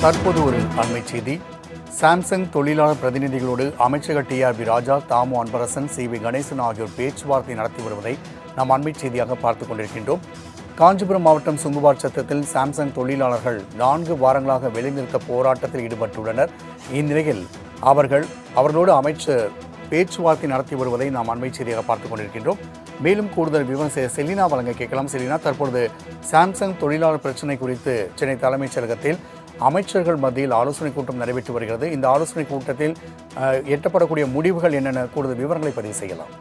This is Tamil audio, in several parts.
தற்போது ஒரு அண்மை செய்தி. சாம்சங் தொழிலாளர் பிரதிநிதிகளோடு அமைச்சர்கள் டிஆர்பி ராஜா, தாமு அன்பரசன், சி.வி. கணேசன் ஆகியோர் பேச்சுவார்த்தை நடத்தி வருவதை நாம் அண்மை செய்தியாக பார்த்துக் கொண்டிருக்கின்றோம். காஞ்சிபுரம் மாவட்டம் சுங்குவார் சத்திரத்தில் சாம்சங் தொழிலாளர்கள் 4 வாரங்களாக வேலைநிறுத்த போராட்டத்தில் ஈடுபட்டுள்ளனர். இந்நிலையில் அவர்களோடு அமைச்சர் பேச்சுவார்த்தை நடத்தி வருவதை நாம் அண்மை செய்தியாக பார்த்துக் கொண்டிருக்கின்றோம். மேலும் கூடுதல் விவரம் செலினா வழங்க கேட்கலாம். செலினா, தற்பொழுது சாம்சங் தொழிலாளர் பிரச்சினை குறித்து சென்னை தலைமைச் செயலகத்தில் அமைச்சர்கள் மத்தியில் ஆலோசனை கூட்டம் நடைபெற்று வருகிறது. இந்த ஆலோசனை கூட்டத்தில் எட்டப்படக்கூடிய முடிவுகள் என்னென்ன, கூடுதல் விவரங்களை பதிவு செய்யலாம்.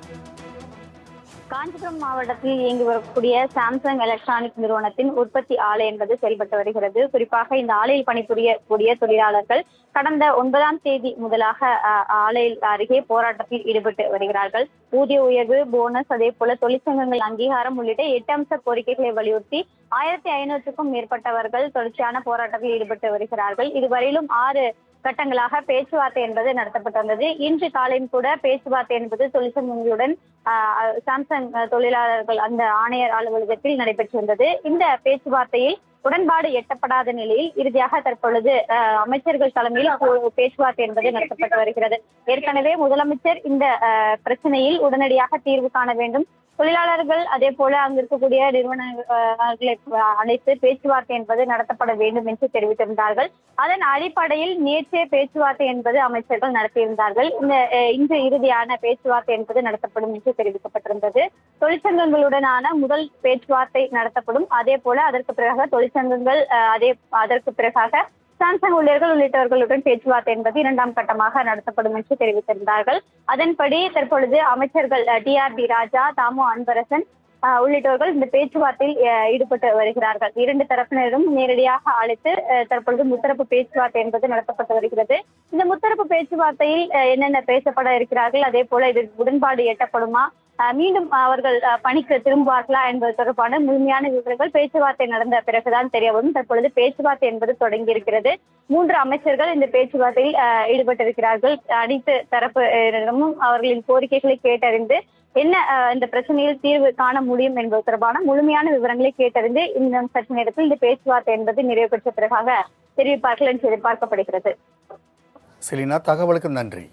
காஞ்சிபுரம் மாவட்டத்தில் இயங்கி வரக்கூடிய சாம்சங் எலக்ட்ரானிக் நிறுவனத்தின் உற்பத்தி ஆலை என்பது செயல்பட்டு வருகிறது. குறிப்பாக இந்த ஆலையில் பணிபுரியக்கூடிய தொழிலாளர்கள் கடந்த 9ஆம் தேதி முதலாக ஆலையில் அருகே போராட்டத்தில் ஈடுபட்டு வருகிறார்கள். ஊதிய உயர்வு, போனஸ், அதே போல தொழிற்சங்கங்கள் அங்கீகாரம் உள்ளிட்ட 8 அம்ச கோரிக்கைகளை வலியுறுத்தி 1500க்கும் மேற்பட்டவர்கள் தொடர்ச்சியான போராட்டத்தில் ஈடுபட்டு வருகிறார்கள். இதுவரையிலும் 6 கட்டங்களாக பேச்சுவார்த்தை என்பது நடத்தப்பட்டு வந்தது. இன்று காலையும் கூட பேச்சுவார்த்தை என்பது தொழிற்சங்கங்களுடன் சாம்சங் தொழிலாளர்கள் அந்த ஆணையர் அலுவலகத்தில் நடைபெற்று வந்தது. இந்த பேச்சுவார்த்தையில் உடன்பாடு எட்டப்படாத நிலையில் இறுதியாக தற்பொழுது அமைச்சர்கள் தலைமையில் பேச்சுவார்த்தை என்பது நடத்தப்பட்டு வருகிறது. ஏற்கனவே முதலமைச்சர் இந்த பிரச்சனையில் உடனடியாக தீர்வு காண வேண்டும், தொழிலாளர்கள் அதே போல அங்கு இருக்கக்கூடிய நிறுவனங்களை அழைத்து பேச்சுவார்த்தை என்பது நடத்தப்பட வேண்டும் என்று தெரிவித்திருந்தார்கள். அதன் அடிப்படையில் நேற்றே பேச்சுவார்த்தை என்பது அமைச்சர்கள் நடத்தியிருந்தார்கள். இன்று இறுதியான பேச்சுவார்த்தை என்பது நடத்தப்படும் என்று தெரிவிக்கப்பட்டிருந்தது. தொழிற்சங்கங்களுடனான முதல் பேச்சுவார்த்தை நடத்தப்படும். அதே போல அதற்கு பிறகு தொழிற்சங்கங்கள் அதற்கு பிறகாக சாம்சங் ஊழியர்கள் உள்ளிட்டவர்களுடன் பேச்சுவார்த்தை என்பது 2ஆம் கட்டமாக நடத்தப்படும் என்று தெரிவித்திருந்தார்கள். அதன்படி தற்பொழுது அமைச்சர்கள் டிஆர்பி ராஜா, தாமு அன்பரசன் உள்ளிட்டவர்கள் இந்த பேச்சுவார்த்தையில் ஈடுபட்டு வருகிறார்கள். 2 தரப்பினரும் நேரடியாக அழைத்து தற்பொழுது முத்தரப்பு பேச்சுவார்த்தை என்பது நடத்தப்பட்டு வருகிறது. இந்த முத்தரப்பு பேச்சுவார்த்தையில் என்னென்ன பேசப்பட இருக்கிறார்கள், அதே போல இதற்கு உடன்பாடு எட்டப்படுமா, மீண்டும் அவர்கள் பணிக்கு திரும்புவார்களா என்பது தொடர்பான முழுமையான விவரங்கள் பேச்சுவார்த்தை நடந்த பிறகுதான் தெரிய வரும். தற்பொழுது பேச்சுவார்த்தை என்பது தொடங்கி இருக்கிறது. 3 அமைச்சர்கள் இந்த பேச்சுவார்த்தையில் ஈடுபட்டிருக்கிறார்கள். அனைத்து தரப்பினரும் அவர்களின் கோரிக்கைகளை கேட்டறிந்து என்ன இந்த பிரச்சனையில் தீர்வு காண முடியும் என்பது தொடர்பான முழுமையான விவரங்களை கேட்டறிந்து இந்த சற்று நேரத்தில் இந்த பேச்சுவார்த்தை என்பது நிறைவு பெற்ற பிறகாக தெரிவிப்பார்கள் என்று எதிர்பார்க்கப்படுகிறது. செலினா, தகவலுக்கு நன்றி.